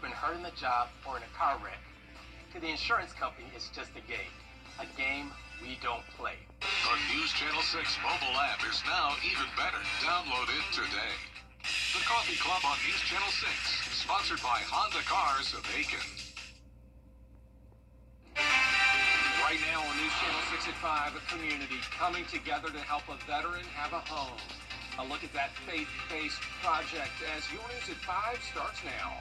been hurt in the job or in a car wreck. To the insurance company, it's just a game we don't play. The News Channel 6 mobile app is now even better. Download it today. The Coffee Club on News Channel 6, sponsored by Honda Cars of Aiken. Right now on News Channel 6 at 5, a community coming together to help a veteran have a home. A look at that faith-based project as your News at 5 starts now.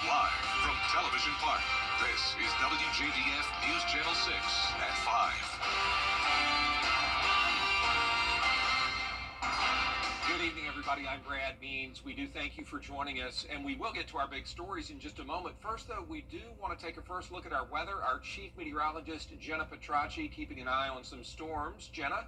Live from Television Park, this is WJBF News Channel 6 at 5. Good evening, everybody. I'm Brad Means. We do thank you for joining us, and we will get to our big stories in just a moment. First, though, we do want to take a first look at our weather. Our chief meteorologist, Jenna Petracci, keeping an eye on some storms. Jenna?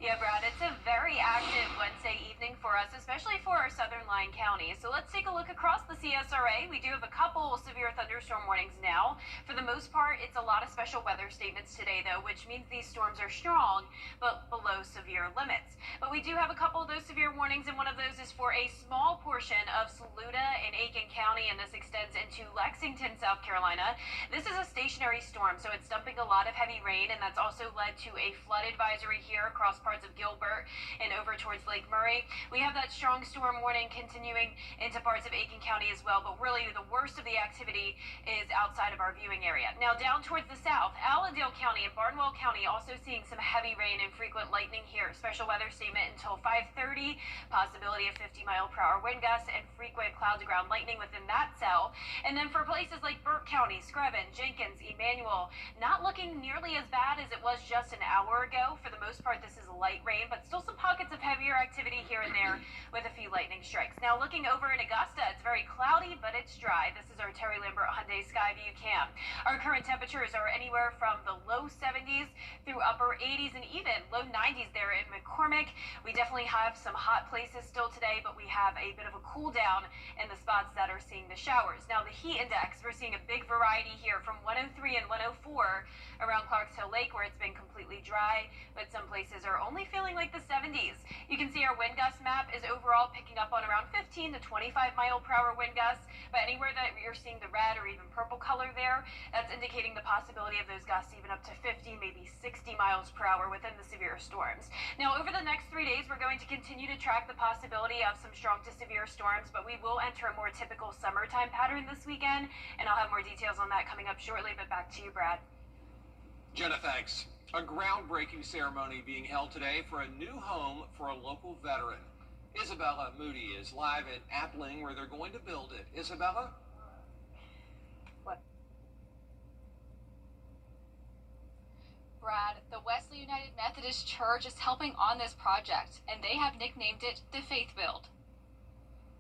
Yeah, Brad, it's a very active Wednesday evening for us, especially for our southern line counties. So let's take a look across the CSRA. We do have a couple severe thunderstorm warnings now. For the most part, it's a lot of special weather statements today, though, which means these storms are strong, but below severe limits. But we do have a couple of those severe warnings, and one of those is for a small portion of Saluda and Aiken County, and this extends into Lexington, South Carolina. This is a stationary storm, so it's dumping a lot of heavy rain, and that's also led to a flood advisory here across parts of Gilbert and over towards Lake Murray. We have that strong storm warning continuing into parts of Aiken County as well, but really the worst of the activity is outside of our viewing area. Now down towards the south, Allendale County and Barnwell County also seeing some heavy rain and frequent lightning here. Special weather statement until 5:30, possibility of 50-mile-per-hour wind gusts and frequent cloud-to-ground lightning within that cell. And then for places like Burke County, Screven, Jenkins, Emmanuel, not looking nearly as bad as it was just an hour ago. For the most part, this is light rain, but still some pockets of heavier activity here and there with a few lightning strikes. Now looking over in Augusta, it's very cloudy, but it's dry. This is our Terry Lambert Hyundai Skyview cam. Our current temperatures are anywhere from the low 70s through upper 80s and even low 90s there in McCormick. We definitely have some hot places still today, but we have a bit of a cool down in the spots that are seeing the showers. Now the heat index, we're seeing a big variety here from 103 and 104 around Clarks Hill Lake, where it's been completely dry, but some places are only feeling like the 70s. You can see our wind gust map is overall picking up on around 15 to 25-mile-per-hour wind gusts, but anywhere that you're seeing the red or even purple color there, that's indicating the possibility of those gusts even up to 50, maybe 60 miles per hour within the severe storms. Now, over the next 3 days, we're going to continue to track the possibility of some strong to severe storms, but we will enter a more typical summertime pattern this weekend, and I'll have more details on that coming up shortly, but back to you, Brad. Jenna, thanks. A groundbreaking ceremony being held today for a new home for a local veteran. Isabella Moody is live at Appling, where they're going to build it. Isabella? What? Brad, the Wesley United Methodist Church is helping on this project, and they have nicknamed it the Faith Build.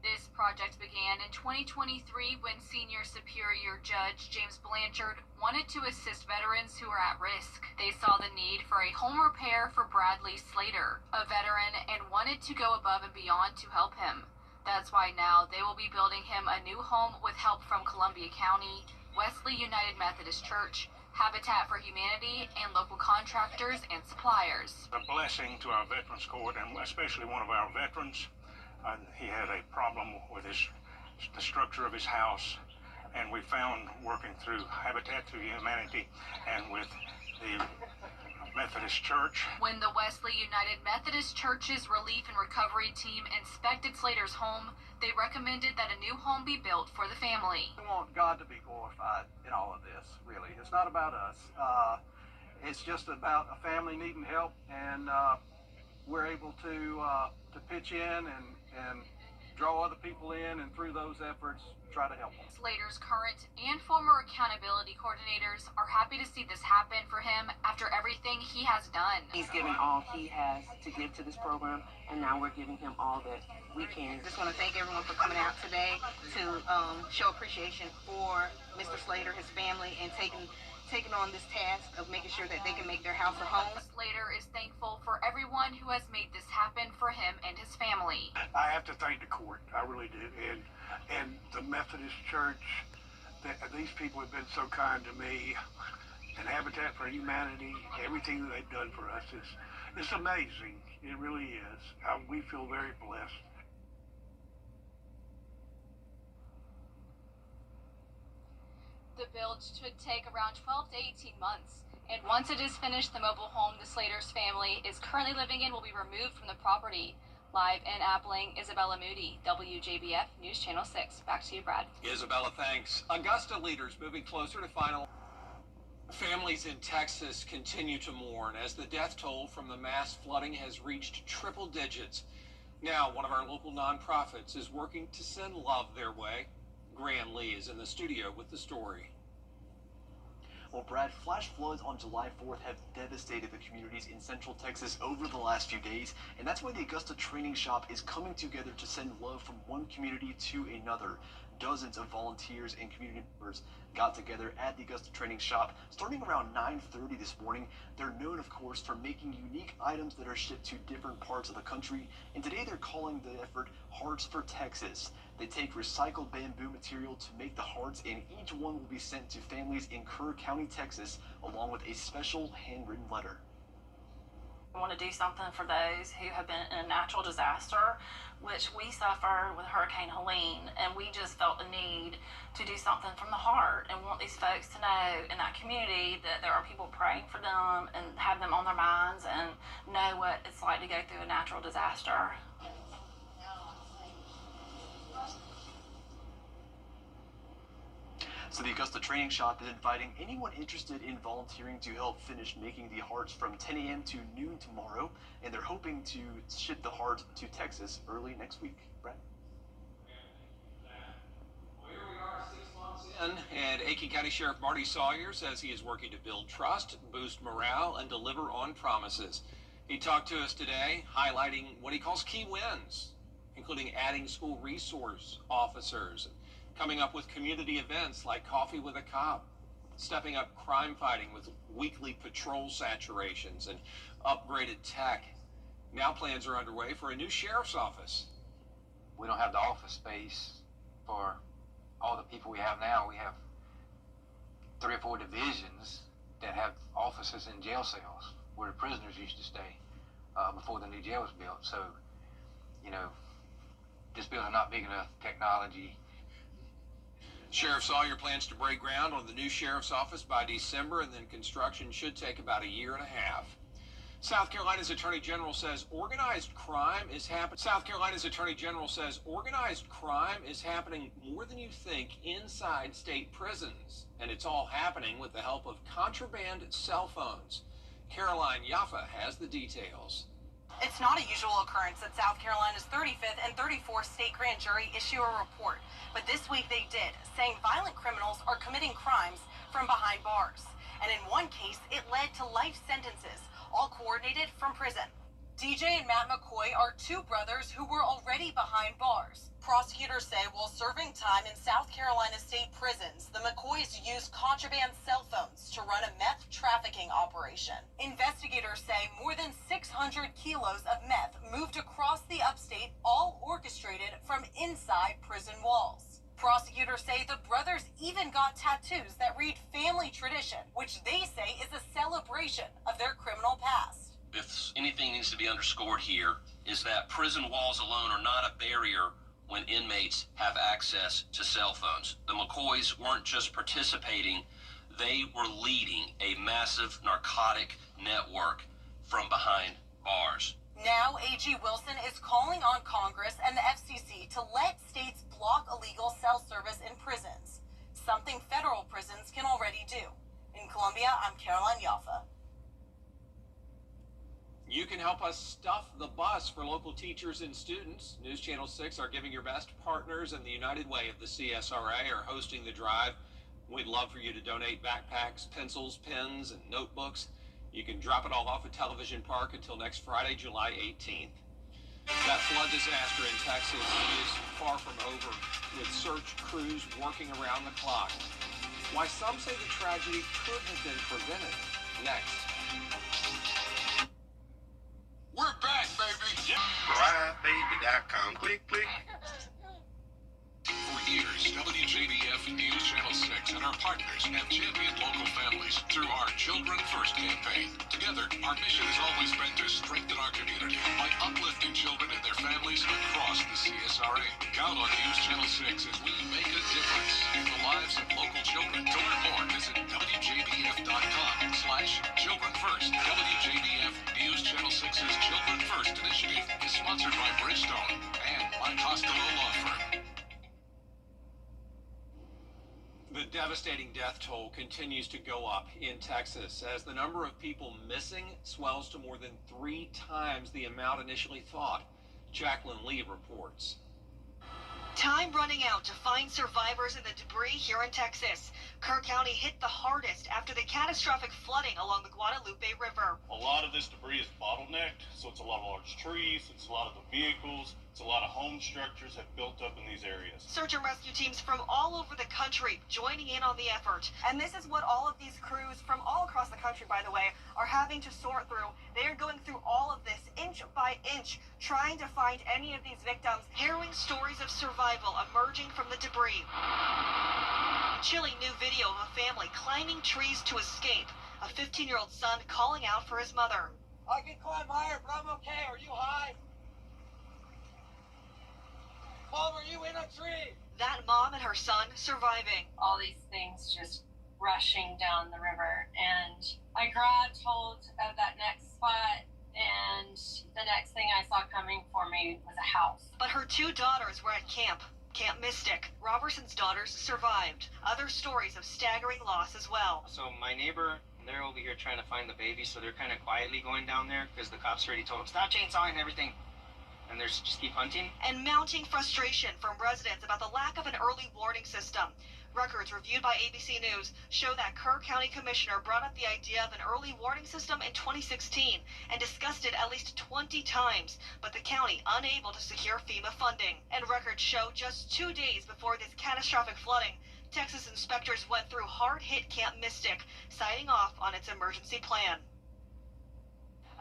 This project began in 2023 when Senior Superior Judge James Blanchard wanted to assist veterans who are at risk. They saw the need for a home repair for Bradley Slater, a veteran, and wanted to go above and beyond to help him. That's why now they will be building him a new home with help from Columbia County, Wesley United Methodist Church, Habitat for Humanity, and local contractors and suppliers. A blessing to our Veterans Court, and especially one of our veterans. He had a problem with the structure of his house, and we found, working through Habitat for Humanity and with the Methodist Church. When the Wesley United Methodist Church's Relief and Recovery team inspected Slater's home, they recommended that a new home be built for the family. We want God to be glorified in all of this, really. It's not about us. It's just about a family needing help, and we're able to pitch in and draw other people in, and through those efforts, try to help them. Slater's current and former accountability coordinators are happy to see this happen for him after everything he has done. He's given all he has to give to this program, and now we're giving him all that we can. Just want to thank everyone for coming out today to show appreciation for Mr. Slater, his family, and taking on this task of making sure that they can make their house a home. Slater is thankful for everyone who has made this happen for him and his family. I have to thank the court, I really do, and the Methodist Church. These people have been so kind to me, and Habitat for Humanity. Everything that they've done for us is amazing. It really is. We feel very blessed. build should take around 12 to 18 months. And once it is finished, the mobile home the Slater's family is currently living in will be removed from the property. Live in Appling, Isabella Moody, WJBF News Channel 6. Back to you, Brad. Isabella, thanks. Augusta leaders moving closer to final. Families in Texas continue to mourn as the death toll from the mass flooding has reached triple digits. Now, one of our local nonprofits is working to send love their way. Graham Lee is in the studio with the story. Well, Brad, flash floods on July 4th have devastated the communities in Central Texas over the last few days, and that's why the Augusta Training Shop is coming together to send love from one community to another. Dozens of volunteers and community members got together at the Augusta Training Shop starting around 9:30 this morning. They're known, of course, for making unique items that are shipped to different parts of the country, and today they're calling the effort Hearts for Texas. They take recycled bamboo material to make the hearts, and each one will be sent to families in Kerr County, Texas, along with a special handwritten letter. I want to do something for those who have been in a natural disaster, which we suffered with Hurricane Helene, and we just felt the need to do something from the heart and want these folks to know in that community that there are people praying for them and have them on their minds and know what it's like to go through a natural disaster. So the Augusta Training Shop is inviting anyone interested in volunteering to help finish making the hearts from 10 a.m. to noon tomorrow, and they're hoping to ship the hearts to Texas early next week. Brad? Well, here we are 6 months in, and Aiken County Sheriff Marty Sawyer says he is working to build trust, boost morale, and deliver on promises. He talked to us today, highlighting what he calls key wins, including adding school resource officers, coming up with community events like Coffee with a Cop, stepping up crime fighting with weekly patrol saturations and upgraded tech. Now plans are underway for a new sheriff's office. We don't have the office space for all the people we have now. We have 3 or 4 divisions that have offices in jail cells where the prisoners used to stay before the new jail was built. So, you know, this building not big enough, technology. Sheriff Sawyer plans to break ground on the new sheriff's office by December, and then construction should take about a year and a half. South Carolina's Attorney General says organized crime is happening. South Carolina's Attorney General says organized crime is happening more than you think inside state prisons, and it's all happening with the help of contraband cell phones. Caroline Yaffa has the details. It's not a usual occurrence that South Carolina's 35th and 34th state grand jury issue a report, but this week they did, saying violent criminals are committing crimes from behind bars. And in one case, it led to life sentences, all coordinated from prison. DJ and Matt McCoy are 2 brothers who were already behind bars. Prosecutors say while serving time in South Carolina state prisons, the McCoys used contraband cell phones to run a meth trafficking operation. Investigators say more than 600 kilos of meth moved across the upstate, all orchestrated from inside prison walls. Prosecutors say the brothers even got tattoos that read family tradition, which they say is a celebration of their criminal past. If anything needs to be underscored here is that prison walls alone are not a barrier when inmates have access to cell phones. The McCoys weren't just participating, they were leading a massive narcotic network from behind bars. Now, AG Wilson is calling on Congress and the FCC to let states block illegal cell service in prisons, something federal prisons can already do. In Columbia, I'm Caroline Yaffa. You can help us stuff the bus for local teachers and students. News Channel 6, our Giving Your Best partners, and the United Way of the CSRA are hosting the drive. We'd love for you to donate backpacks, pencils, pens, and notebooks. You can drop it all off at Television Park until next Friday, July 18th. That flood disaster in Texas is far from over, with search crews working around the clock. Why some say the tragedy could have been prevented. Next. We're back, baby. BrideBaby.com. Click, click. For years, WJBF News Channel 6 and our partners have championed local families through our Children First campaign. Together, our mission has always been to strengthen our community by uplifting children and their families across the CSRA. Count on News Channel 6 as we make a difference in the lives lives of local children. To learn more, visit WJBF.com/Children First. WJBF News Channel 6's Children First initiative is sponsored by Bridgestone and Mike Costello Law Firm. The devastating death toll continues to go up in Texas as the number of people missing swells to more than 3 times the amount initially thought. Jacqueline Lee reports. Time running out to find survivors in the debris here in Texas. Kerr County hit the hardest after the catastrophic flooding along the Guadalupe River. A lot of this debris is bottlenecked, so it's a lot of large trees, it's a lot of the vehicles, it's a lot of home structures have built up in these areas. Search and rescue teams from all over the country joining in on the effort. And this is what all of these crews from all across the country, by the way, are having to sort through. They are going through all of this inch by inch, trying to find any of these victims. Harrowing stories of survival emerging from the debris. A chilling new video of a family climbing trees to escape. A 15-year-old son calling out for his mother. I can climb higher, but I'm okay. Are you high? Mom, are you in a tree? That mom and her son surviving. All these things just rushing down the river, and I grabbed hold of that next spot, and the next thing I saw coming for me was a house. But her 2 daughters were at Camp Mystic. Robertson's daughters survived. Other stories of staggering loss as well. So my neighbor, they're over here trying to find the baby, so they're kind of quietly going down there because the cops already told them, stop chainsawing and everything. And they just keep hunting. And mounting frustration from residents about the lack of an early warning system. Records reviewed by ABC News show that Kerr County Commissioner brought up the idea of an early warning system in 2016 and discussed it at least 20 times, but the county unable to secure FEMA funding. And records show just 2 days before this catastrophic flooding, Texas inspectors went through hard-hit Camp Mystic, signing off on its emergency plan.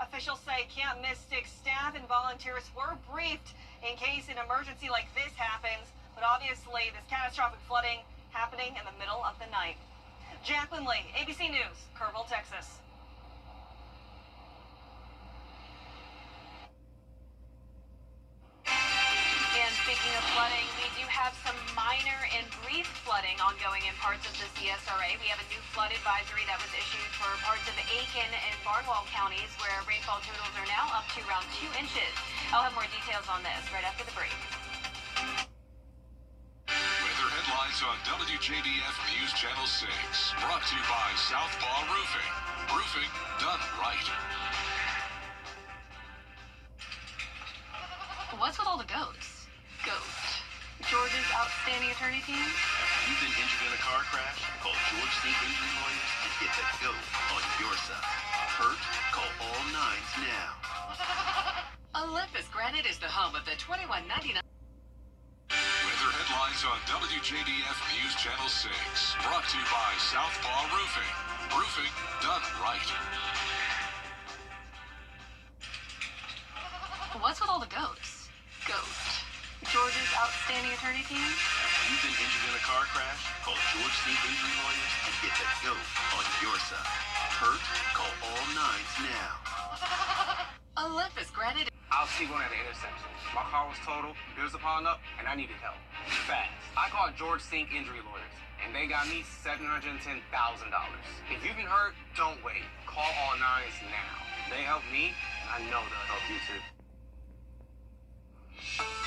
Officials say Camp Mystic staff and volunteers were briefed in case an emergency like this happens, but obviously this catastrophic flooding happening in the middle of the night. Jacqueline Lee, ABC News, Kerrville, Texas. And speaking of flooding, we do have some minor and brief flooding ongoing in parts of the CSRA. We have a new flood advisory that was issued for parts of Aiken and Barnwell counties where rainfall totals are now up to around 2 inches. I'll have more details on this right after the break. Weather headlines on WJBF News Channel 6. Brought to you by Southpaw Roofing. Roofing done right. What's with all the goats? Georgia's outstanding attorney team. You've been injured in a car crash? Call George Sink Injury Lawyers and get the GOAT on your side. Hurt? Call all 9s now. Olympus Granite is the home of the $21.99. Weather headlines on WJBF News Channel 6. Brought to you by Southpaw Roofing. Roofing done right. What's with all the goats? Georgia's outstanding attorney team. You've been injured in a car crash? Call George Sink Injury Lawyers and get the GOAT on your side. Hurt? Call all 9s now. Olympus Granite. I was T1 at the intersection. My car was totaled, bills are piling up, and I needed help. Fast. I called George Sink Injury Lawyers, and they got me $710,000. If you've been hurt, don't wait. Call all 9s now. They helped me, and I know they'll help you too.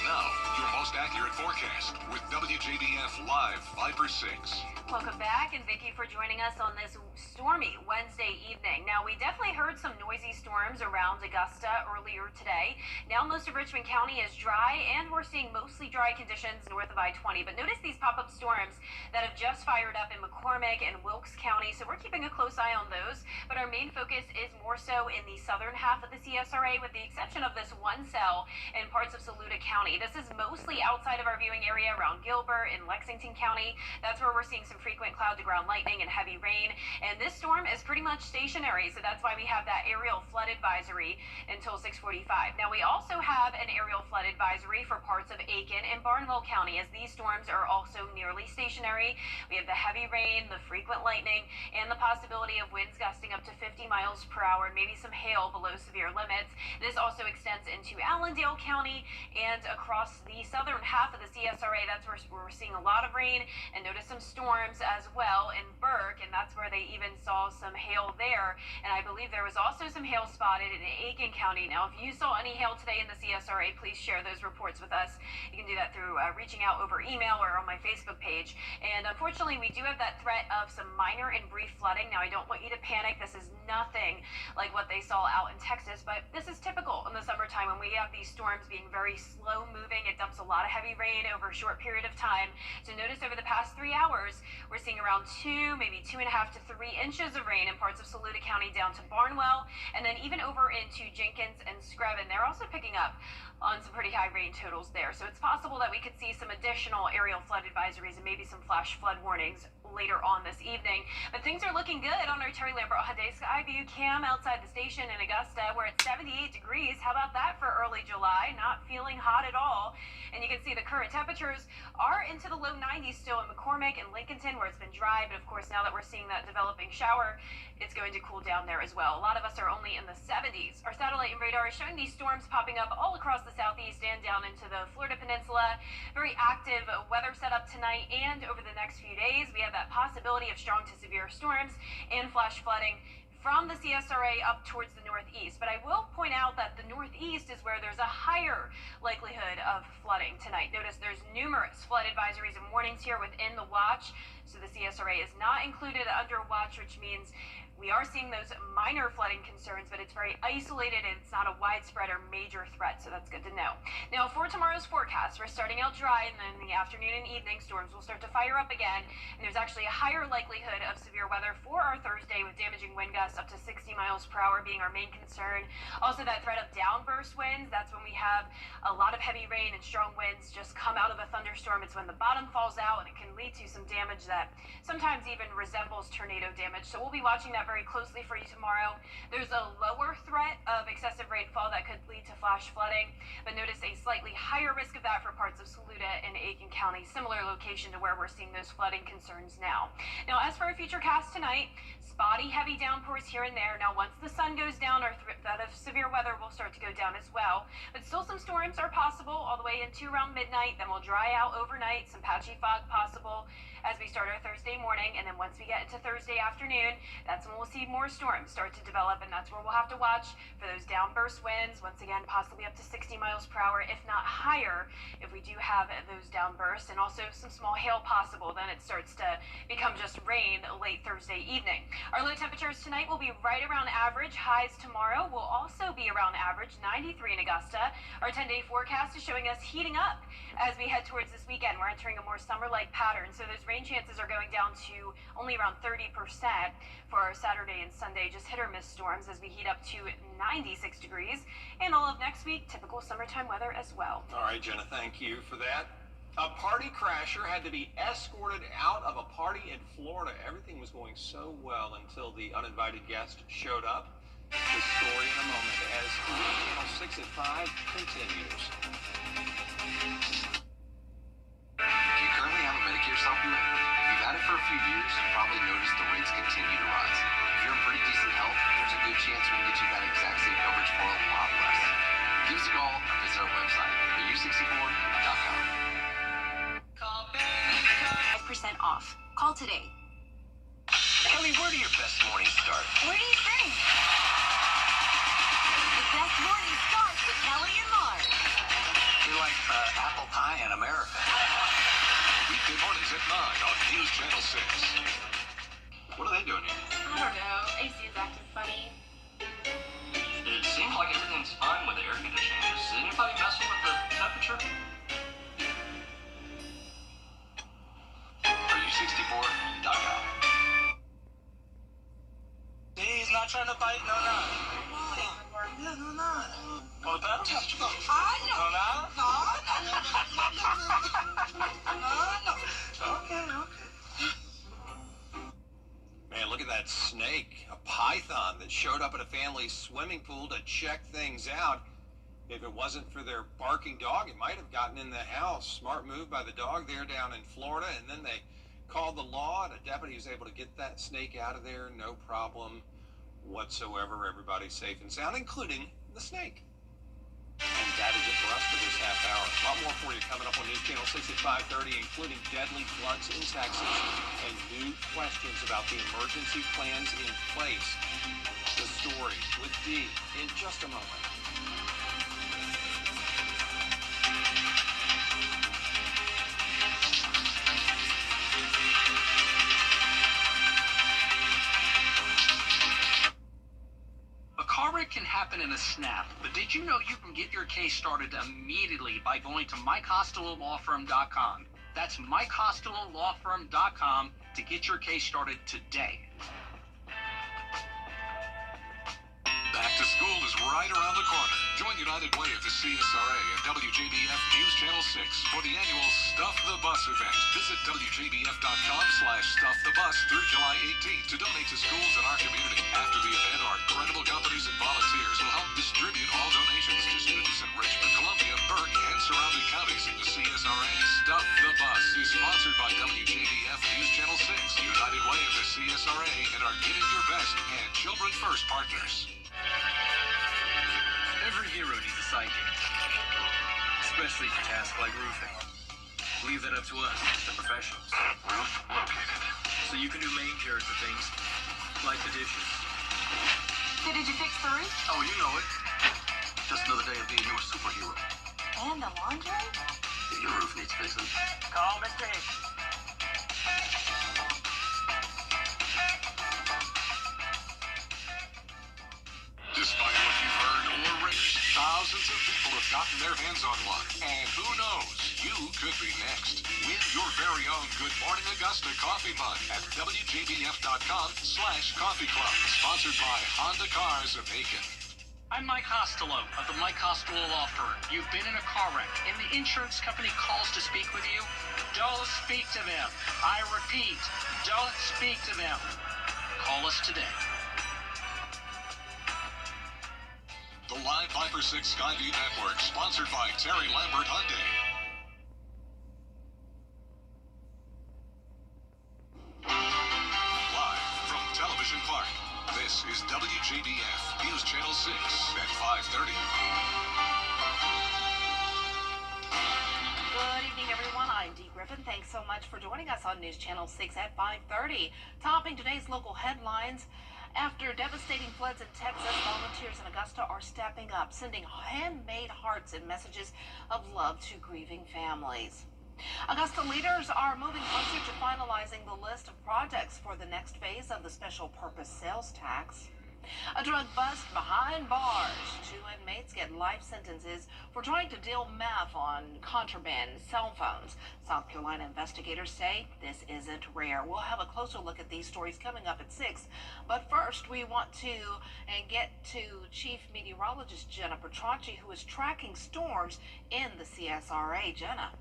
Now, your most accurate forecast with WJBF Live Viper 6. Welcome back, and thank you for joining us on this stormy Wednesday evening. Now, we definitely heard some noisy storms around Augusta earlier today. Now, most of Richmond County is dry, and we're seeing mostly dry conditions north of I-20. But notice these pop-up storms that have just fired up in McCormick and Wilkes County, so we're keeping a close eye on those. But our main focus is more so in the southern half of the CSRA, with the exception of this one cell in parts of Saluda County. This is mostly outside of our viewing area around Gilbert in Lexington County. That's where we're seeing some frequent cloud-to-ground lightning and heavy rain. And this storm is pretty much stationary, so that's why we have that aerial flood advisory until 6:45. Now, we also have an aerial flood advisory for parts of Aiken and Barnwell County, as these storms are also nearly stationary. We have the heavy rain, the frequent lightning, and the possibility of winds gusting up to 50 miles per hour, and maybe some hail below severe limits. This also extends into Allendale County and across the southern half of the CSRA. That's where we're where we're seeing a lot of rain, and notice some storms as well in Burke, and that's where they even saw some hail there. And I believe there was also some hail spotted in Aiken County. Now, if you saw any hail today in the CSRA, please share those reports with us. You can do that through reaching out over email or on my Facebook page. And unfortunately, we do have that threat of some minor and brief flooding. Now, I don't want you to panic. This is nothing like what they saw out in Texas, but this is typical in the summertime when we have these storms being very slow moving. It dumps a lot of heavy rain over a short period of time. So notice over the past 3 hours, we're seeing around 2, maybe 2.5 to 3 inches of rain in parts of Saluda County down to Barnwell, and then even over into Jenkins and Screven. They're also picking up on some pretty high rain totals there. So it's possible that we could see some additional aerial flood advisories and maybe some flash flood warnings later on this evening. But things are looking good on our Terry Lambert Hyundai Skyview cam outside the station in Augusta. We're at 78 degrees. How about that for early July? Not feeling hot at all. And you can see the current temperatures are into the low 90s still in McCormick and Lincolnton, where it's been dry. But of course, now that we're seeing that developing shower, it's going to cool down there as well. A lot of us are only in the 70s. Our satellite and radar is showing these storms popping up all across the southeast and down into the Florida Peninsula. Very active weather setup tonight and over the next few days. We have that possibility of strong to severe storms and flash flooding from the CSRA up towards the northeast. But I will point out that the northeast is where there's a higher likelihood of flooding tonight. Notice there's numerous flood advisories and warnings here within the watch. So the CSRA is not included under watch, which means we are seeing those minor flooding concerns, but it's very isolated and it's not a widespread or major threat, so that's good to know. Now, for tomorrow's forecast, we're starting out dry, and then in the afternoon and evening, storms will start to fire up again, and there's actually a higher likelihood of severe weather for our Thursday, with damaging wind gusts up to 60 miles per hour being our main concern. Also, that threat of downburst winds, that's when we have a lot of heavy rain and strong winds just come out of a thunderstorm. It's when the bottom falls out, and it can lead to some damage that sometimes even resembles tornado damage. So we'll be watching that very closely for you tomorrow. There's a lower threat of excessive rainfall that could lead to flash flooding, but notice a slightly higher risk of that for parts of Saluda and Aiken County, similar location to where we're seeing those flooding concerns now. Now, as for our future cast tonight, spotty heavy downpours here and there. Now, once the sun goes down, our threat of severe weather will start to go down as well, but still some storms are possible all the way into around midnight. Then we'll dry out overnight, some patchy fog possible as we start our Thursday morning, and then once we get into Thursday afternoon, that's when we'll see more storms start to develop, and that's where we'll have to watch for those downburst winds, once again possibly up to 60 miles per hour, if not higher, if we do have those downbursts, and also some small hail possible. Then it starts to become just rain late Thursday evening. Our low temperatures tonight will be right around average. Highs tomorrow will also be around average, 93 in Augusta. Our 10-day forecast is showing us heating up as we head towards this weekend. We're entering a more summer-like pattern, so those rain chances are going down to only around 30% for our Saturday and Sunday, just hit or miss storms as we heat up to 96 degrees. And all of next week, typical summertime weather as well. All right, Jenna, thank you for that. A party crasher had to be escorted out of a party in Florida. Everything was going so well until the uninvited guest showed up. The story in a moment as Channel 6 at 5 continues. Do you currently have a Medicare supplement? If you've had it for a few years, you've probably noticed the rates continue to rise. If you're in pretty decent health, there's a good chance we can get you that exact same coverage for a lot less. Give us a call or visit our website at u64.com. 5% off. Call today. Kelly, where do your best mornings start? Where do you think? The best morning starts with Kelly and Mars. You're like apple pie in America. Weekday mornings at 9 on News Channel 6. What are they doing here? I don't know. AC is acting funny. It seems like everything's fine with the air conditioning. Is anybody messing with the temperature? Are you 64.com? He's not trying to bite, no. Yeah, no. Oh, that? No. Okay. Man, look at that snake, a python that showed up at a family's swimming pool to check things out. If it wasn't for their barking dog, it might have gotten in the house. Smart move by the dog there down in Florida, and then they called the law, and a deputy was able to get that snake out of there, no problem whatsoever. Everybody's safe and sound, including the snake. And that is it for us for this half hour. A lot more for you coming up on News Channel 6 at 5:30, including deadly floods in Texas and new questions about the emergency plans in place. The story with Dee in just a moment. A car wreck can happen in a snap, but did you know you can get your case started immediately by going to MikeCostelloLawFirm.com? That's MikeCostelloLawFirm.com to get your case started today. Back to school is right around the corner. Join United Way of the CSRA and WJBF News Channel 6 for the annual Stuff the Bus event. Visit WJBF.com/StuffTheBus through July 18th to donate to schools in our community. After the event, our credible companies and volunteers will help distribute all donations to students in Richmond, Columbia, Burke, and surrounding counties in the CSRA. Stuff the Bus is sponsored by WJBF News Channel 6, United Way of the CSRA, and our Giving Your Best and Children First partners. Every hero needs a sidekick, especially for tasks like roofing. Leave that up to us, the professionals. Roof located. So you can do main character things, like the dishes. So did you fix the roof? Oh, you know it. Just another day of being your superhero. And the laundry? Your roof needs fixing. Call Mr. Hicks. Despite what you've heard or read, thousands of people have gotten their hands on one. And who knows, you could be next. Win your very own Good Morning Augusta coffee mug at WJBF.com/coffee club. Sponsored by Honda Cars of Aiken. I'm Mike Costello of the Mike Costello Law Firm. You've been in a car wreck and the insurance company calls to speak with you? Don't speak to them. I repeat, don't speak to them. Call us today. The Live Viper 6 Skyview Network, sponsored by Terry Lambert Hyundai. Live from Television Park, this is WJBF News Channel 6 at 5:30. Good evening, everyone. I'm Dee Griffin. Thanks so much for joining us on News Channel 6 at 5:30. Topping today's local headlines. After devastating floods in Texas, volunteers in Augusta are stepping up, sending handmade hearts and messages of love to grieving families. Augusta leaders are moving closer to finalizing the list of projects for the next phase of the special purpose sales tax. A drug bust behind bars. 2 inmates get life sentences for trying to deal meth on contraband cell phones. South Carolina investigators say this isn't rare. We'll have a closer look at these stories coming up at 6. But first, we want to get to Chief Meteorologist Jenna Petracci, who is tracking storms in the CSRA. Jenna.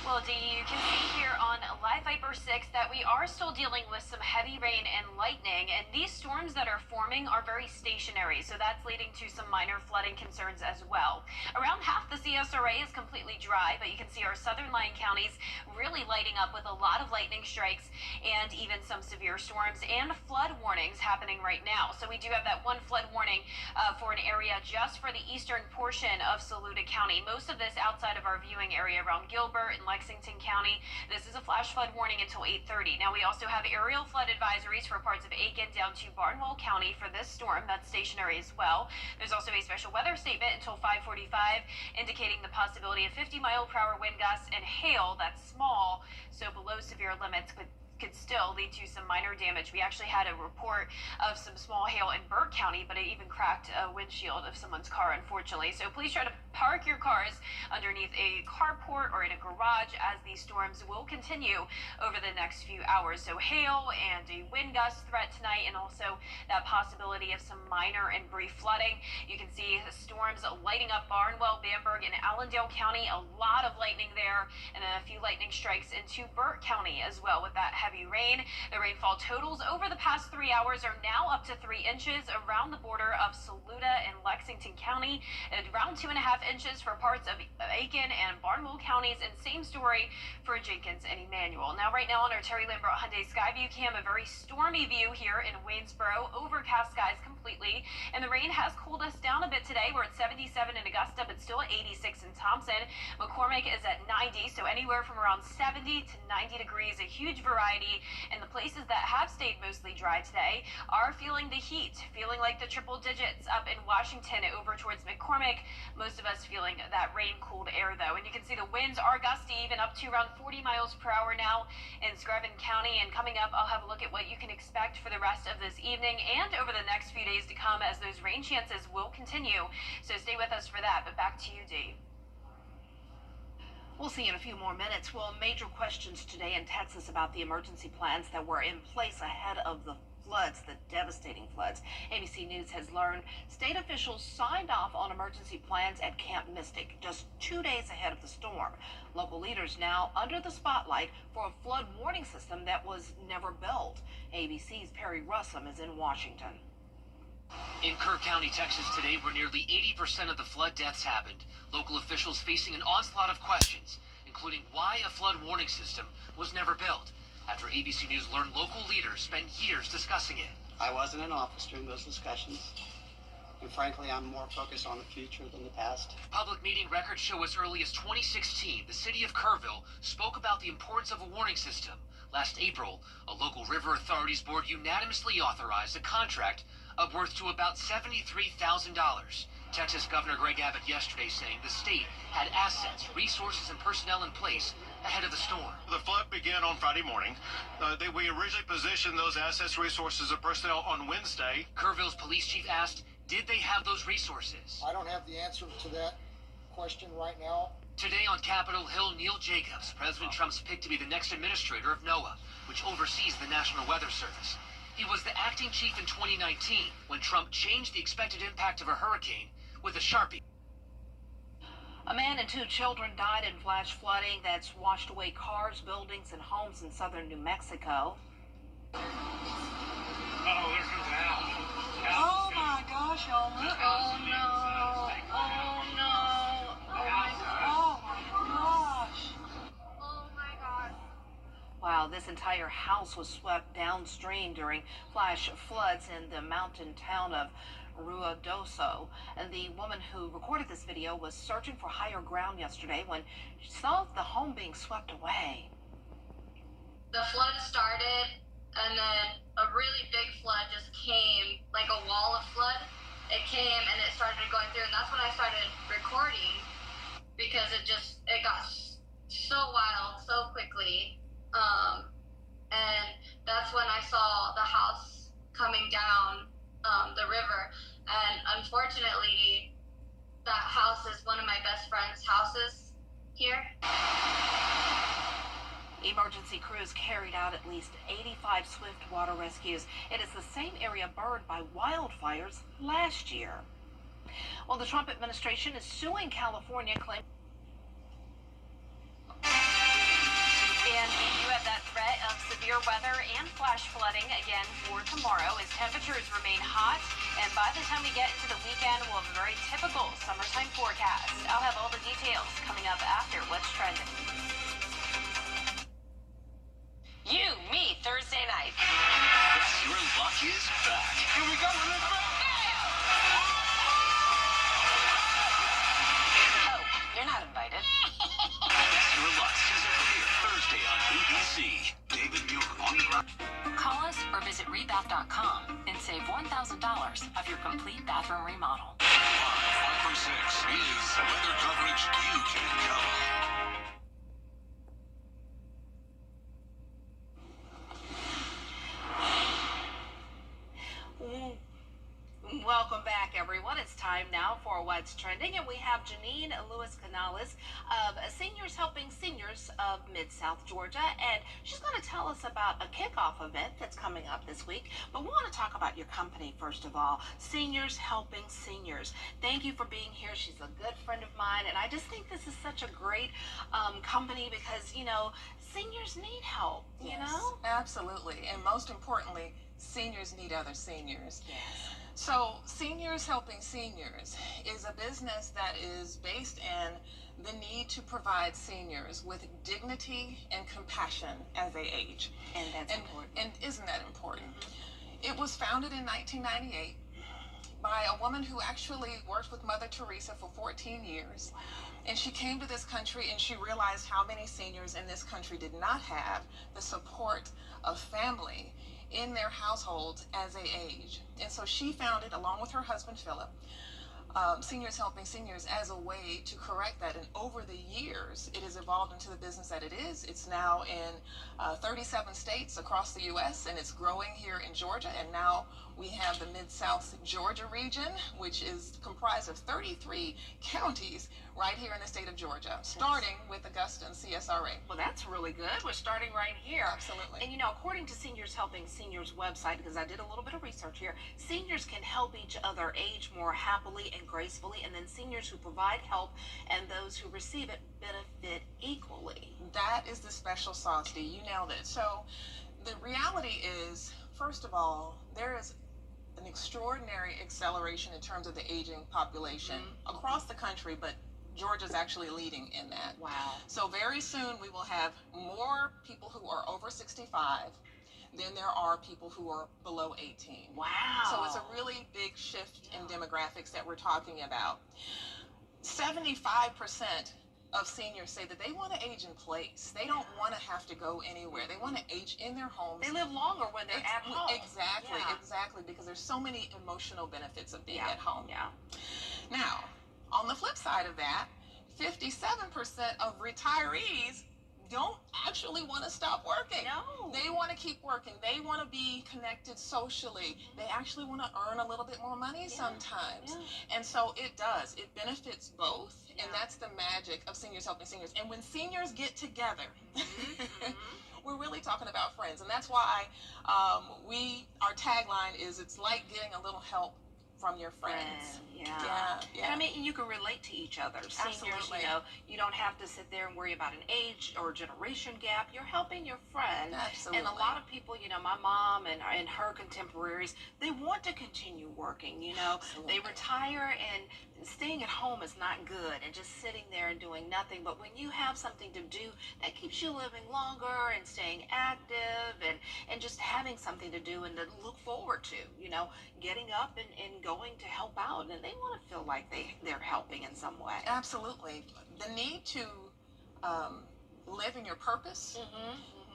Well, Dee, you can see here on Live Viper 6 that we are still dealing with some heavy rain and lightning, and these storms that are forming are very stationary, so that's leading to some minor flooding concerns as well. Around half the CSRA is completely dry, but you can see our southern line counties really lighting up with a lot of lightning strikes and even some severe storms and flood warnings happening right now. So we do have that one flood warning for an area just for the eastern portion of Saluda County. Most of this outside of our viewing area around Gilbert and Lexington County. This is a flash flood warning until 8:30. Now we also have aerial flood advisories for parts of Aiken down to Barnwell County for this storm. That's stationary as well. There's also a special weather statement until 5:45 indicating the possibility of 50-mile-per-hour wind gusts and hail that's small, so below severe limits could still lead to some minor damage. We actually had a report of some small hail in Burke County, but it even cracked a windshield of someone's car, unfortunately. So please try to park your cars underneath a carport or in a garage as these storms will continue over the next few hours. So hail and a wind gust threat tonight, and also that possibility of some minor and brief flooding. You can see the storms lighting up Barnwell, Bamberg, and Allendale County. A lot of lightning there, and then a few lightning strikes into Burke County as well with that heavy rain. The rainfall totals over the past 3 hours are now up to 3 inches around the border of Saluda and Lexington County, and around 2.5 inches for parts of Aiken and Barnwell counties, and same story for Jenkins and Emmanuel. Now, right now on our Terry Lambert Hyundai Skyview cam, a very stormy view here in Waynesboro, overcast skies completely, and the rain has cooled us down a bit today. We're at 77 in Augusta, but still at 86 in Thompson. McCormick is at 90, so anywhere from around 70 to 90 degrees, a huge variety. And the places that have stayed mostly dry today are feeling the heat, feeling like the triple digits up in Washington over towards McCormick. Most of us feeling that rain-cooled air, though. And you can see the winds are gusty, even up to around 40 miles per hour now in Screven County. And coming up, I'll have a look at what you can expect for the rest of this evening and over the next few days to come, as those rain chances will continue. So stay with us for that. But back to you, Dee. We'll see in a few more minutes. Well, major questions today in Texas about the emergency plans that were in place ahead of the floods, the devastating floods. ABC News has learned state officials signed off on emergency plans at Camp Mystic just 2 days ahead of the storm. Local leaders now under the spotlight for a flood warning system that was never built. ABC's Perry Russum is in Washington. In Kerr County, Texas today, where nearly 80% of the flood deaths happened, local officials facing an onslaught of questions, including why a flood warning system was never built, after ABC News learned local leaders spent years discussing it. I wasn't in office during those discussions, and frankly, I'm more focused on the future than the past. Public meeting records show as early as 2016, the city of Kerrville spoke about the importance of a warning system. Last April, a local river authorities board unanimously authorized a contract upwards to about $73,000. Texas Governor Greg Abbott yesterday saying the state had assets, resources, and personnel in place ahead of the storm. The flood began on Friday morning. We originally positioned those assets, resources, and personnel on Wednesday. Kerrville's police chief asked, did they have those resources? I don't have the answer to that question right now. Today on Capitol Hill, Neil Jacobs, President Trump's pick to be the next administrator of NOAA, which oversees the National Weather Service. He was the acting chief in 2019 when Trump changed the expected impact of a hurricane with a Sharpie. A man and 2 children died in flash flooding that's washed away cars, buildings, and homes in southern New Mexico. Oh, there's his house. Oh my gosh, y'all. Oh no. Oh no. Oh my gosh. Oh my God. Wow, this entire house was swept downstream during flash floods in the mountain town of Ruidoso. And the woman who recorded this video was searching for higher ground yesterday when she saw the home being swept away. The flood started, and then a really big flood just came, like a wall of flood. It came and it started going through, and that's when I started recording, because it got so wild so quickly. And that's when I saw the house coming down the river. And unfortunately, that house is one of my best friend's houses here. Emergency crews carried out at least 85 swift water rescues. It is the same area burned by wildfires last year. Well, the Trump administration is suing California, claiming. And we do have that threat of severe weather and flash flooding again for tomorrow as temperatures remain hot. And by the time we get into the weekend, we'll have a very typical summertime forecast. I'll have all the details coming up after What's Trending. You, me, Thursday night. Best Thrill Luck is back. Here we go. Oh, you're not invited. Best Thrill Luck season premiere Thursday on ABC. David Muir on the ground. Call us or visit rebath.com and save $1,000 of your complete bathroom remodel. 5 or 6 is weather coverage you can count on. Welcome back. back, everyone. It's time now for What's Trending, and we have Janine Lewis Canales of Seniors Helping Seniors of Mid-South Georgia, and she's going to tell us about a kickoff event that's coming up this week. But we want to talk about your company, first of all, Seniors Helping Seniors. Thank you for being here. She's a good friend of mine, and I just think this is such a great company because, you know, seniors need help, you know? Absolutely. And most importantly, seniors need other seniors. Yes. So Seniors Helping Seniors is a business that is based in the need to provide seniors with dignity and compassion as they age. And that's important. And isn't that important? It was founded in 1998 by a woman who actually worked with Mother Teresa for 14 years. And she came to this country and she realized how many seniors in this country did not have the support of family in their households as they age. And so she founded, along with her husband Philip, Seniors Helping Seniors as a way to correct that. And over the years, it has evolved into the business that it is. It's now in 37 states across the U.S., and it's growing here in Georgia. And now we have the Mid-South Georgia region, which is comprised of 33 counties right here in the state of Georgia, starting with Augusta and CSRA. Well, that's really good. We're starting right here. Absolutely. And, you know, according to Seniors Helping Seniors website, because I did a little bit of research here, seniors can help each other age more happily and gracefully, and then seniors who provide help and those who receive it benefit equally. That is the special sauce, Dee. You nailed it. So the reality is, first of all, there is an extraordinary acceleration in terms of the aging population across the country, but Georgia's actually leading in that. Wow. So very soon we will have more people who are over 65 than there are people who are below 18. Wow. So it's a really big shift in demographics that we're talking about. 75% of seniors say that they want to age in place. They don't want to have to go anywhere. They want to age in their homes. They live longer when they're at home. Exactly, Yeah. exactly, because there's so many emotional benefits of being Yeah. at home. Yeah. Now, on the flip side of that, 57% of retirees don't actually want to stop working. No. They want to keep working. They want to be connected socially. They actually want to earn a little bit more money sometimes. Yeah. And so it does. It benefits both. And that's the magic of Seniors Helping Seniors. And when seniors get together, we're really talking about friends. And that's why our tagline is, it's like getting a little help from your friends. Yeah. Yeah. And I mean, you can relate to each other. Seniors, Absolutely. you know, you don't have to sit there and worry about an age or generation gap. You're helping your friend. Absolutely. And a lot of people, you know, my mom and her contemporaries, they want to continue working, you know. Absolutely. They retire, and staying at home is not good and just sitting there and doing nothing. But when you have something to do that keeps you living longer and staying active and just having something to do and to look forward to, you know, getting up and going to help out, and they want to feel like they're helping in some way. Absolutely. The need to live in your purpose,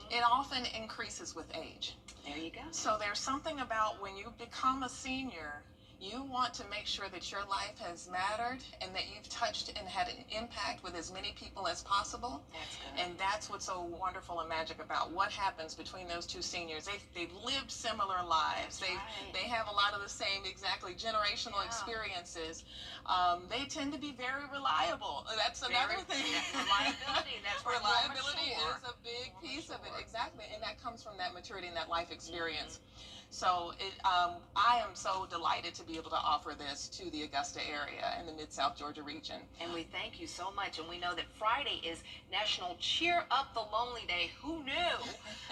it often increases with age. There you go. So there's something about when you become a senior, you want to make sure that your life has mattered and that you've touched and had an impact with as many people as possible. That's good. And that's what's so wonderful and magic about what happens between those two seniors. They've lived similar lives. They have a lot of the same generational experiences. They tend to be very reliable. That's another thing. Reliability. That's where reliability is a big piece of it. Exactly. And that comes from that maturity and that life experience. So I am so delighted to be able to offer this to the Augusta area and the Mid-South Georgia region. And we thank you so much. And we know that Friday is National Cheer Up the Lonely Day. Who knew?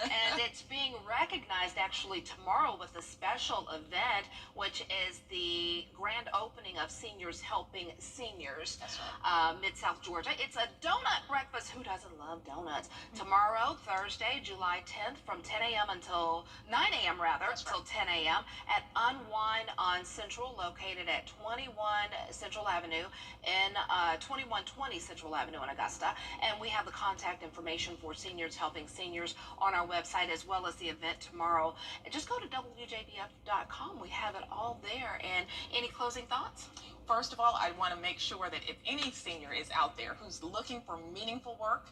And it's being recognized actually tomorrow with a special event, which is the grand opening of Seniors Helping Seniors. That's right. Mid-South Georgia. It's a donut breakfast. Who doesn't love donuts? Tomorrow, Thursday, July 10th, from 10 a.m. until 9 a.m. rather. Till 10 a.m. at Unwind on Central, located at 21 Central Avenue in 2120 Central Avenue in Augusta. And we have the contact information for Seniors Helping Seniors on our website, as well as the event tomorrow. And just go to WJBF.com. We have it all there. And any closing thoughts? First of all, I want to make sure that if any senior is out there who's looking for meaningful work,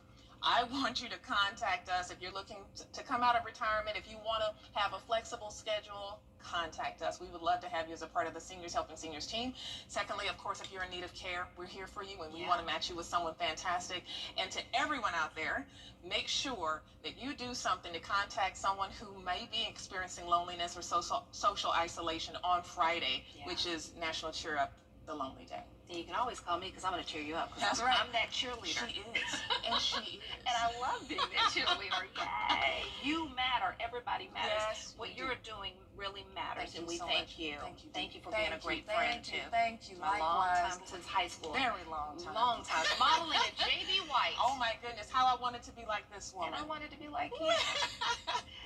I want you to contact us if you're looking to come out of retirement. If you want to have a flexible schedule, contact us. We would love to have you as a part of the Seniors Helping Seniors team. Secondly, of course, if you're in need of care, we're here for you, and we want to match you with someone fantastic. And to everyone out there, make sure that you do something to contact someone who may be experiencing loneliness or social isolation on Friday, which is National Cheer Up the Lonely Day. You can always call me because I'm going to cheer you up. That's right. I'm that cheerleader. She is. And she is. And I love being that cheerleader. Yay! You matter. Everybody matters. Yes, what you're doing really matters, and we so thank much. you. Thank you for being a great friend, too. Thank you. A long time since high school. Very long time. Long time. Modeling at JB White. Oh, my goodness. How I wanted to be like this woman. And I wanted to be like you.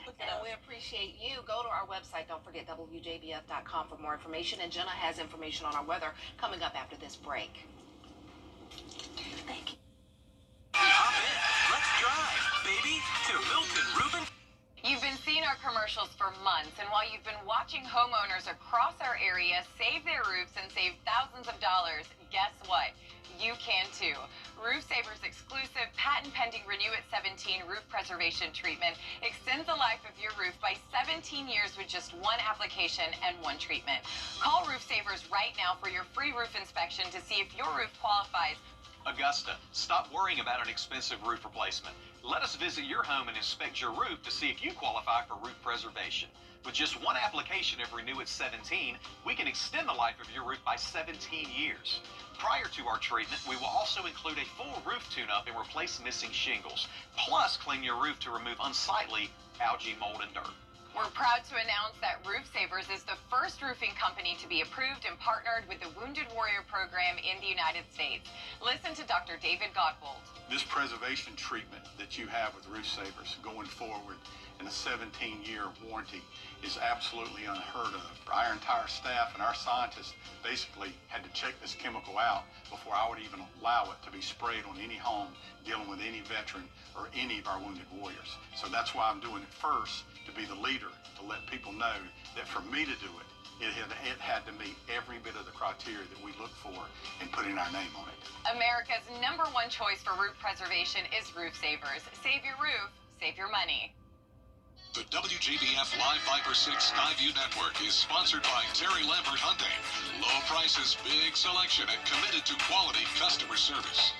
And we appreciate you. Go to our website. Don't forget WJBF.com for more information. And Jenna has information on our weather coming up after this break. Thank you. Hop in. Let's drive, baby, to Milton Rubin. You've been seeing our commercials for months, and while you've been watching homeowners across our area save their roofs and save thousands of dollars, guess what? You can too. Roof Saver's exclusive patent-pending Renew at 17 roof preservation treatment extends the life of your roof by 17 years with just one application and one treatment. Call Roof Savers right now for your free roof inspection to see if your roof qualifies. Augusta, stop worrying about an expensive roof replacement. Let us visit your home and inspect your roof to see if you qualify for roof preservation. With just one application of Renew at 17, we can extend the life of your roof by 17 years. Prior to our treatment, we will also include a full roof tune-up and replace missing shingles, plus clean your roof to remove unsightly algae, mold, and dirt. We're proud to announce that Roof Savers is the first roofing company to be approved and partnered with the Wounded Warrior Program in the United States. Listen to Dr. David Godbold. This preservation treatment that you have with Roof Savers going forward in a 17-year warranty is absolutely unheard of. Our entire staff and our scientists basically had to check this chemical out before I would even allow it to be sprayed on any home dealing with any veteran or any of our wounded warriors. So that's why I'm doing it first, to be the leader, to let people know that for me to do it, it had to meet every bit of the criteria that we look for in putting our name on it. America's #1 choice for roof preservation is Roof Savers. Save your roof, save your money. The WJBF Live Viper 6 Skyview Network is sponsored by Terry Lambert Hyundai. Low prices, big selection, and committed to quality customer service.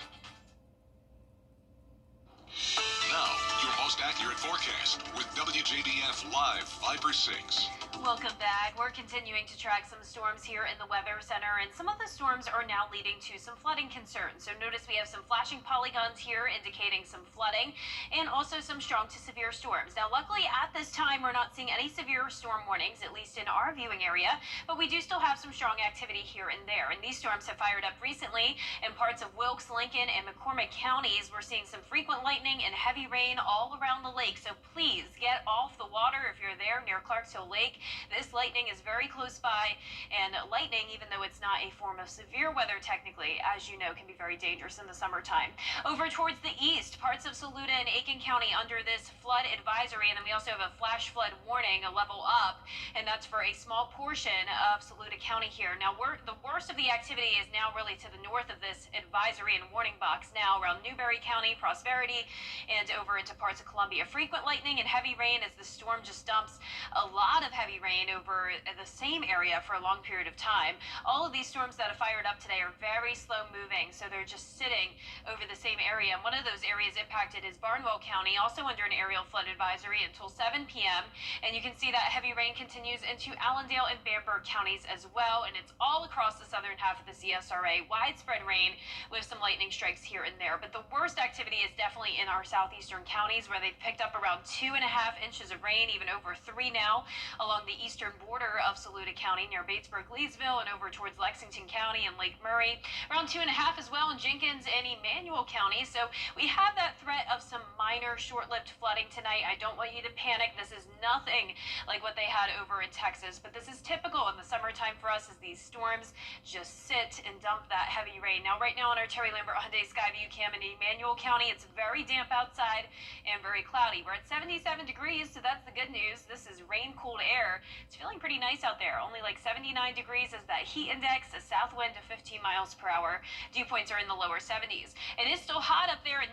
Now, your most accurate forecast with WJBF Live Viper 6. Welcome back. We're continuing to track some storms here in the Weather Center, and some of the storms are now leading to some flooding concerns. So notice we have some flashing polygons here indicating some flooding and also some strong to severe storms. Now, luckily at this time, we're not seeing any severe storm warnings, at least in our viewing area, but we do still have some strong activity here and there. And these storms have fired up recently in parts of Wilkes, Lincoln, and McCormick counties. We're seeing some frequent lightning and heavy rain all around the lake. So please get off the water if you're there near Clarks Hill Lake. This lightning is very close by, and lightning, even though it's not a form of severe weather technically, as you know, can be very dangerous in the summertime. Over towards the east, parts of Saluda and Aiken County under this flood advisory, and then we also have a flash flood warning, a level up, and that's for a small portion of Saluda County here. Now, the worst of the activity is now really to the north of this advisory and warning box now, around Newberry County, Prosperity, and over into parts of Columbia. Frequent lightning and heavy rain as the storm just dumps a lot of heavy rain over the same area for a long period of time. All of these storms that have fired up today are very slow moving, so they're just sitting over the same area. And one of those areas impacted is Barnwell County, also under an aerial flood advisory until 7 p.m. And you can see that heavy rain continues into Allendale and Bamberg counties as well, and it's all across the southern half of the CSRA. Widespread rain with some lightning strikes here and there, but the worst activity is definitely in our southeastern counties, where they've picked up around 2.5 inches of rain, even over 3 now, along the eastern border of Saluda County near Batesburg, Leesville, and over towards Lexington County and Lake Murray. Around 2.5 as well in Jenkins and Emmanuel County. So we have that threat of some minor short-lived flooding tonight. I don't want you to panic. This is nothing like what they had over in Texas, but this is typical in the summertime for us, as these storms just sit and dump that heavy rain. Now, right now on our Terry Lambert Hyundai Skyview cam in Emmanuel County, it's very damp outside and very very cloudy. We're at 77 degrees, so that's the good news. This is rain-cooled air. It's feeling pretty nice out there. Only like 79 degrees is that heat index, a south wind of 15 miles per hour. Dew points are in the lower 70s. It is still hot up there in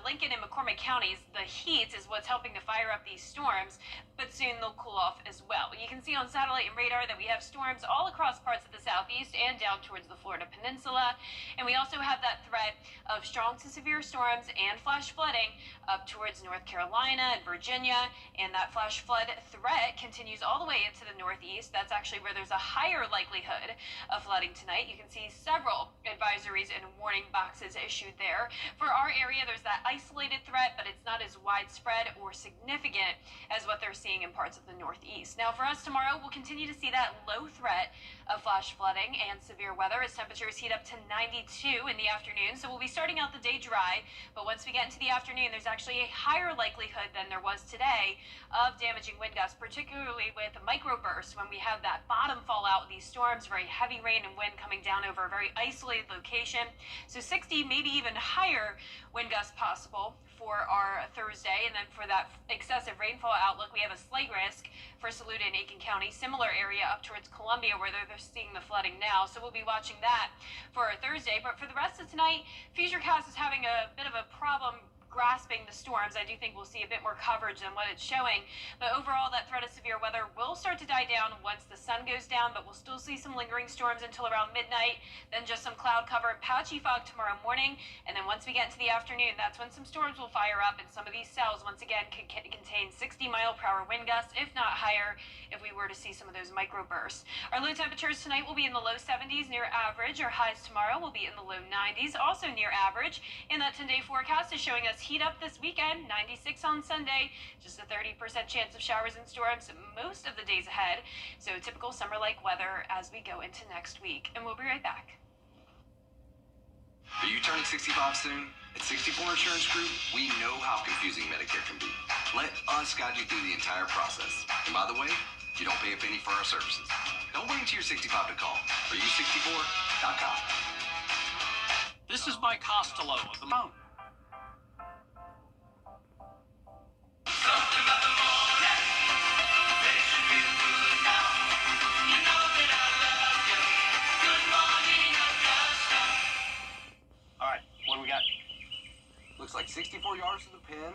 Lincoln and McCormick counties. The heat is what's helping to fire up these storms, but soon they'll cool off as well. You can see on satellite and radar that we have storms all across parts of the southeast and down towards the Florida Peninsula. And we also have that threat of strong to severe storms and flash flooding up towards North Carolina and Virginia. And that flash flood threat continues all the way into the northeast. That's actually where there's a higher likelihood of flooding tonight. You can see several advisories and warning boxes issued there. For our area, there's that isolated threat, but it's not as widespread or significant as what they're seeing in parts of the northeast. Now, for us tomorrow, we'll continue to see that low threat of flash flooding and severe weather as temperatures heat up to 92 in the afternoon. So we'll be starting out the day dry, but once we get into the afternoon, there's actually a higher likelihood than there was today of damaging wind gusts, particularly with microbursts when we have that bottom fallout, these storms, very heavy rain and wind coming down over a very isolated location. So 60, maybe even higher wind gusts possible for our Thursday. And then for that excessive rainfall outlook, we have a slight risk for Saluda and Aiken County, similar area up towards Columbia where they're seeing the flooding now. So we'll be watching that for our Thursday. But for the rest of tonight, Futurecast is having a bit of a problem grasping the storms. I do think we'll see a bit more coverage than what it's showing. But overall, that threat of severe weather will start to die down once the sun goes down, but we'll still see some lingering storms until around midnight, then just some cloud cover and patchy fog tomorrow morning. And then once we get into the afternoon, that's when some storms will fire up, and some of these cells, once again, could contain 60-mile-per-hour wind gusts, if not higher, if we were to see some of those microbursts. Our low temperatures tonight will be in the low 70s, near average. Our highs tomorrow will be in the low 90s, also near average. And that 10-day forecast is showing us heat up this weekend, 96 on Sunday, just a 30% chance of showers and storms most of the days ahead. So typical summer-like weather as we go into next week. And we'll be right back. Are you turning 65 soon? At 64 Insurance Group, we know how confusing Medicare can be. Let us guide you through the entire process. And by the way, you don't pay a penny for our services. Don't wait until you're 65 to call. AreYou64.com. This is Mike Costello of the Mountain. All right, what do we got? Looks like 64 yards to the pin.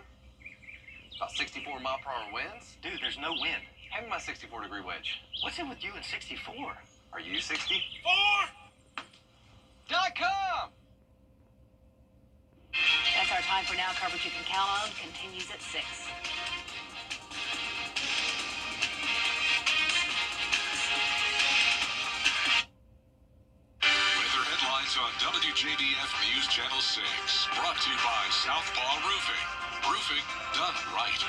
About 64 mile-per-hour winds. Dude, there's no wind. Hand me my 64-degree wedge. What's it with you and 64? Are you 64? .com! That's our time for now. Coverage you can count on continues at 6. Weather headlines on WJBF News Channel 6. Brought to you by Southpaw Roofing. Roofing done right.